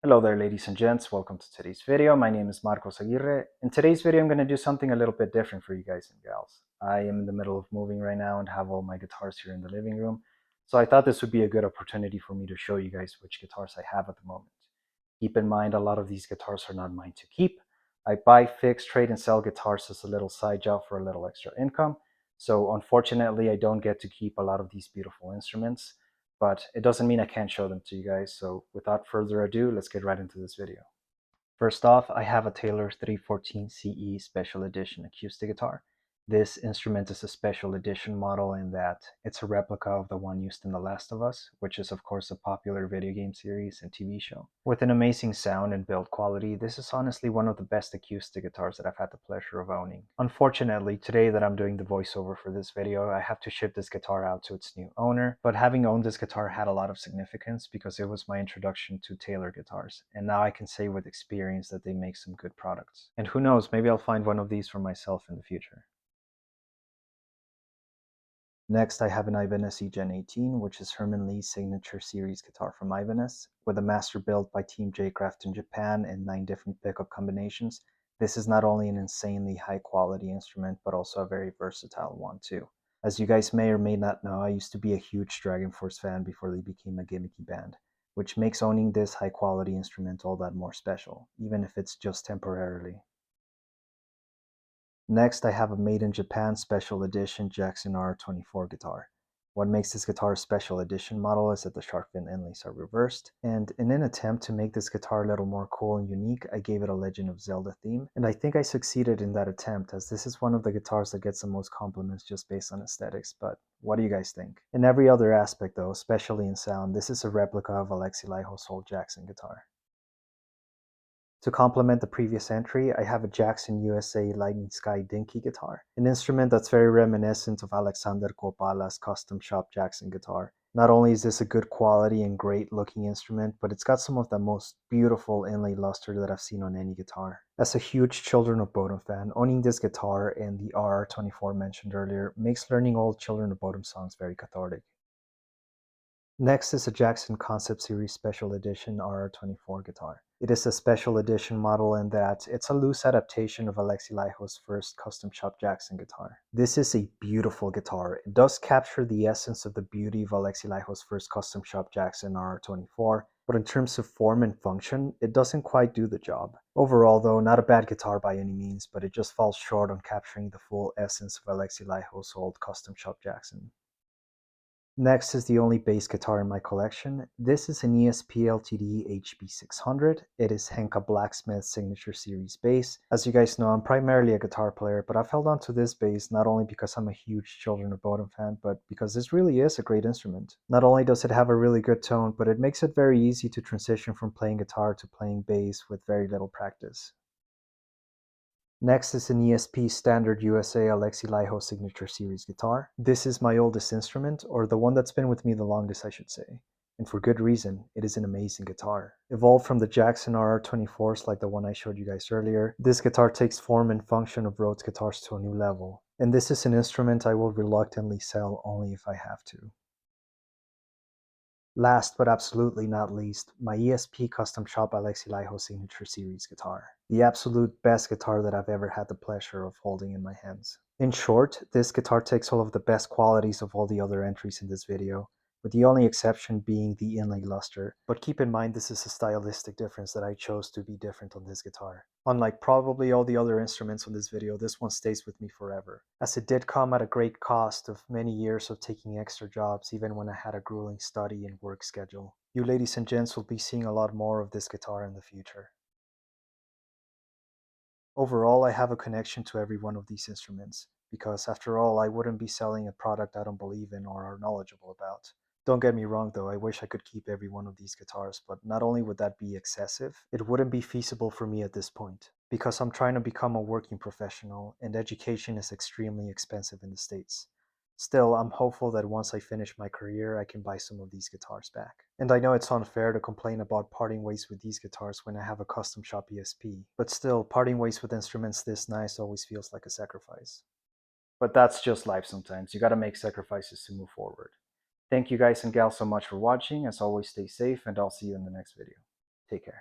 Hello there, ladies and gents. Welcome to today's video. My name is Marcos Aguirre. In today's video, I'm going to do something a little bit different for you guys and gals. I am in the middle of moving right now and have all my guitars here in the living room. So I thought this would be a good opportunity for me to show you guys which guitars I have at the moment. Keep in mind, a lot of these guitars are not mine to keep. I buy, fix, trade, and sell guitars as a little side job for a little extra income. So unfortunately, I don't get to keep a lot of these beautiful instruments, but it doesn't mean I can't show them to you guys. So without further ado, let's get right into this video. First off, I have a Taylor 314 CE Special Edition acoustic guitar. This instrument is a special edition model in that it's a replica of the one used in The Last of Us, which is of course a popular video game series and TV show. With an amazing sound and build quality, this is honestly one of the best acoustic guitars that I've had the pleasure of owning. Unfortunately, today that I'm doing the voiceover for this video, I have to ship this guitar out to its new owner, but having owned this guitar had a lot of significance because it was my introduction to Taylor guitars, and now I can say with experience that they make some good products. And who knows, maybe I'll find one of these for myself in the future. Next, I have an Ibanez Egen18, which is Herman Lee's signature series guitar from Ibanez. With a master built by Team J-Craft in Japan and 9 different pickup combinations, this is not only an insanely high quality instrument, but also a very versatile one too. As you guys may or may not know, I used to be a huge Dragon Force fan before they became a gimmicky band, which makes owning this high quality instrument all that more special, even if it's just temporarily. Next, I have a made in Japan special edition Jackson R24 guitar. What makes this guitar a special edition model is that the shark fin inlays are reversed, and in an attempt to make this guitar a little more cool and unique, I gave it a Legend of Zelda theme, and I think I succeeded in that attempt, as this is one of the guitars that gets the most compliments just based on aesthetics, but what do you guys think? In every other aspect though, especially in sound, this is a replica of Alexi Laiho's old Jackson guitar. To complement the previous entry, I have a Jackson USA Lightning Sky Dinky guitar, an instrument that's very reminiscent of Alexander Kopala's custom shop Jackson guitar. Not only is this a good quality and great looking instrument, but it's got some of the most beautiful inlay luster that I've seen on any guitar. As a huge Children of Bodom fan, owning this guitar and the RR24 mentioned earlier makes learning old Children of Bodom songs very cathartic. Next is a Jackson Concept Series Special Edition RR24 guitar. It is a special edition model in that it's a loose adaptation of Alexi Laiho's first custom shop Jackson guitar. This is a beautiful guitar. It does capture the essence of the beauty of Alexi Laiho's first custom shop Jackson RR24, but in terms of form and function, it doesn't quite do the job. Overall though, not a bad guitar by any means, but it just falls short on capturing the full essence of Alexi Laiho's old custom shop Jackson. Next is the only bass guitar in my collection. This is an ESP-LTD HB600. It is Henka Blacksmith's signature series bass. As you guys know, I'm primarily a guitar player, but I've held on to this bass not only because I'm a huge Children of Bodom fan, but because this really is a great instrument. Not only does it have a really good tone, but it makes it very easy to transition from playing guitar to playing bass with very little practice. Next is an ESP Standard USA Alexi Laiho Signature Series guitar. This is my oldest instrument, or the one that's been with me the longest I should say. And for good reason, it is an amazing guitar. Evolved from the Jackson RR24s like the one I showed you guys earlier, this guitar takes form and function of Rhodes guitars to a new level. And this is an instrument I will reluctantly sell only if I have to. Last but absolutely not least, my ESP Custom Shop Alexi Laiho Signature Series guitar. The absolute best guitar that I've ever had the pleasure of holding in my hands. In short, this guitar takes all of the best qualities of all the other entries in this video, with the only exception being the inlay luster. But keep in mind this is a stylistic difference that I chose to be different on this guitar. Unlike probably all the other instruments on this video, this one stays with me forever, as it did come at a great cost of many years of taking extra jobs even when I had a grueling study and work schedule. You ladies and gents will be seeing a lot more of this guitar in the future. Overall, I have a connection to every one of these instruments, because after all, I wouldn't be selling a product I don't believe in or are knowledgeable about. Don't get me wrong though, I wish I could keep every one of these guitars, but not only would that be excessive, it wouldn't be feasible for me at this point, because I'm trying to become a working professional, and education is extremely expensive in the States. Still, I'm hopeful that once I finish my career, I can buy some of these guitars back. And I know it's unfair to complain about parting ways with these guitars when I have a custom shop ESP, but still, parting ways with instruments this nice always feels like a sacrifice. But that's just life sometimes. You gotta make sacrifices to move forward. Thank you guys and gals so much for watching. As always, stay safe, and I'll see you in the next video. Take care.